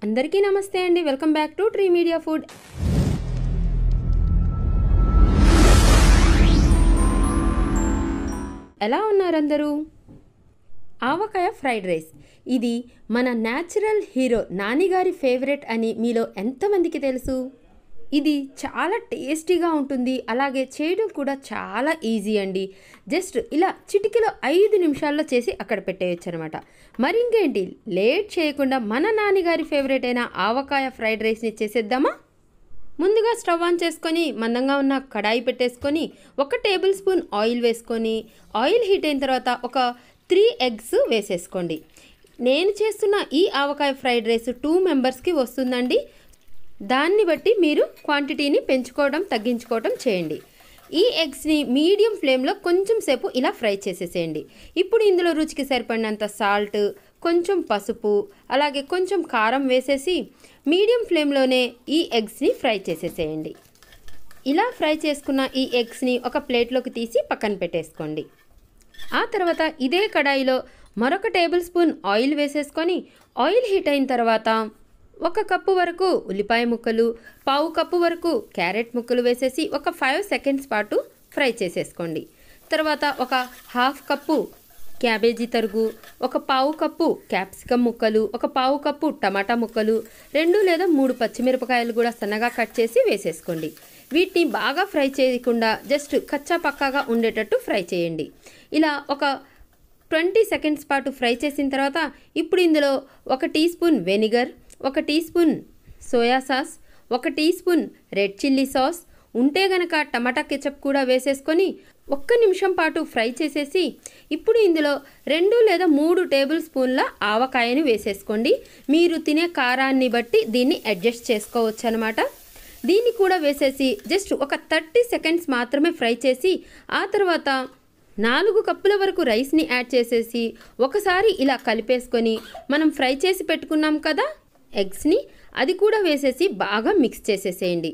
అందరికీ నమస్తే అండి. Welcome back to tree media food. ఎలా ఉన్నారు అందరూ? ఆవకాయ ఫ్రైడ్ రైస్ ఇది మన న్యాచురల్ హీరో నాని గారి ఫేవరెట్ అని మీలో ఎంతమందికి తెలుసు? ఇది చాలా టేస్టీగా ఉంటుంది, అలాగే చేయడం కూడా చాలా ఈజీ అండి. జస్ట్ ఇలా చిటికెలో 5 నిమిషాల్లో చేసి అక్కడ పెట్టేయచ్చు అనమాట. మరి ఇంకేంటి లేట్ చేయకుండా మన నాన్నగారి ఫేవరెట్ అయిన ఆవకాయ ఫ్రైడ్ రైస్ని చేసేద్దామా? ముందుగా స్టవ్ ఆన్ చేసుకొని మందంగా ఉన్న కడాయి పెట్టేసుకొని 1 టేబుల్ స్పూన్ ఆయిల్ వేసుకొని ఆయిల్ హీట్ అయిన తర్వాత ఒక 3 ఎగ్స్ వేసేసుకోండి. నేను చేస్తున్న ఈ ఆవకాయ ఫ్రైడ్ రైస్ 2 మెంబర్స్కి వస్తుందండి. దాన్ని బట్టి మీరు క్వాంటిటీని పెంచుకోవడం తగ్గించుకోవడం చేయండి. ఈ ఎగ్స్ని మీడియం ఫ్లేమ్లో కొంచెం సేపు ఇలా ఫ్రై చేసేసేయండి. ఇప్పుడు ఇందులో రుచికి సరిపడినంత సాల్ట్, కొంచెం పసుపు, అలాగే కొంచెం కారం వేసేసి మీడియం ఫ్లేమ్లోనే ఈ ఎగ్స్ని ఫ్రై చేసేసేయండి. ఇలా ఫ్రై చేసుకున్న ఈ ఎగ్స్ని ఒక ప్లేట్లోకి తీసి పక్కన పెట్టేసుకోండి. ఆ తర్వాత ఇదే కడాయిలో మరొక టేబుల్ స్పూన్ ఆయిల్ వేసేసుకొని ఆయిల్ హీట్ అయిన తర్వాత 1 కప్పు వరకు ఉల్లిపాయ ముక్కలు, పావు కప్పు వరకు క్యారెట్ ముక్కలు వేసేసి ఒక 5 సెకండ్స్ పాటు ఫ్రై చేసేసుకోండి. తర్వాత ఒక హాఫ్ కప్పు క్యాబేజీ తరుగు, ఒక పావు కప్పు క్యాప్సికమ్ ముక్కలు, ఒక పావు కప్పు టమాటా ముక్కలు, 2 లేదా 3 పచ్చిమిరపకాయలు కూడా సన్నగా కట్ చేసి వేసేసుకోండి. వీటిని బాగా ఫ్రై చేయకుండా జస్ట్ కచ్చా పక్కాగా ఉండేటట్టు ఫ్రై చేయండి. ఇలా ఒక 20 సెకండ్స్ పాటు ఫ్రై చేసిన తర్వాత ఇప్పుడు ఇందులో 1 teaspoon vinegar, 1 teaspoon soya sauce, 1 teaspoon red chilli sauce, ఉంటే గనక టమాటా కెచప్ కూడా వేసేసుకొని 1 నిమిషం పాటు ఫ్రై చేసేసి ఇప్పుడు ఇందులో 2 లేదా 3 టేబుల్ స్పూన్ల ఆవకాయని వేసేసుకోండి. మీరు తినే కారాన్ని బట్టి దీన్ని అడ్జస్ట్ చేసుకోవచ్చు అనమాట. దీన్ని కూడా వేసేసి జస్ట్ ఒక 30 సెకండ్స్ మాత్రమే ఫ్రై చేసి ఆ తర్వాత 4 కప్పుల వరకు రైస్ని యాడ్ చేసేసి ఒకసారి ఇలా కలిపేసుకొని మనం ఫ్రై చేసి పెట్టుకున్నాం కదా ఎగ్స్ని, అది కూడా వేసేసి బాగా మిక్స్ చేసేసేయండి.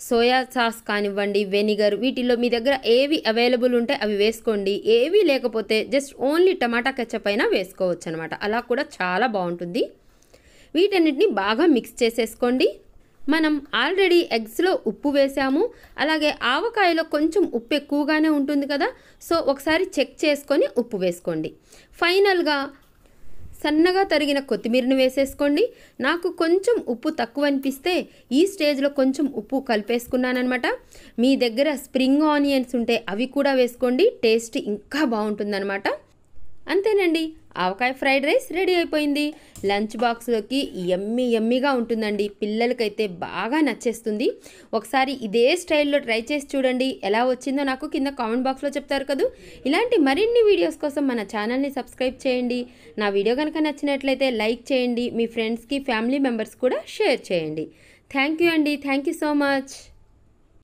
సోయా సాస్ కానివ్వండి, వెనిగర్, వీటిల్లో మీ దగ్గర ఏవి అవైలబుల్ ఉంటే అవి వేసుకోండి. ఏవి లేకపోతే జస్ట్ ఓన్లీ టమాటా కెచప్ అయినా వేసుకోవచ్చు అనమాట. అలా కూడా చాలా బాగుంటుంది. వీటన్నిటిని బాగా మిక్స్ చేసేసుకోండి. మనం ఆల్రెడీ ఎగ్స్లో ఉప్పు వేసాము, అలాగే ఆవకాయలో కొంచెం ఉప్పు ఎక్కువగానే ఉంటుంది కదా, సో ఒకసారి చెక్ చేసుకొని ఉప్పు వేసుకోండి. ఫైనల్గా సన్నగా తరిగిన కొత్తిమీరని వేసేసుకోండి. నాకు కొంచెం ఉప్పు తక్కువ అనిపిస్తే ఈ స్టేజ్లో కొంచెం ఉప్పు కలిపేసుకున్నానమాట. మీ దగ్గర స్ప్రింగ్ ఆనియన్స్ ఉంటే అవి కూడా వేసుకోండి, టేస్ట్ ఇంకా బాగుంటుందన్నమాట. అంతేనండి, ఆవకాయ ఫ్రైడ్ రైస్ రెడీ అయిపోయింది. లంచ్ బాక్స్లోకి యమ్మీగా ఉంటుందండి. పిల్లలకైతే బాగా నచ్చేస్తుంది. ఒకసారి ఇదే స్టైల్లో ట్రై చేసి చూడండి. ఎలా వచ్చిందో నాకు కింద కామెంట్ బాక్స్లో చెప్తారు కదా. ఇలాంటి మరిన్ని వీడియోస్ కోసం మన ఛానల్ని సబ్స్క్రైబ్ చేయండి. నా వీడియో కనుక నచ్చినట్లయితే లైక్ చేయండి. మీ ఫ్రెండ్స్కి, ఫ్యామిలీ మెంబర్స్ కూడా షేర్ చేయండి. థ్యాంక్ యూ అండి. Thank you so much.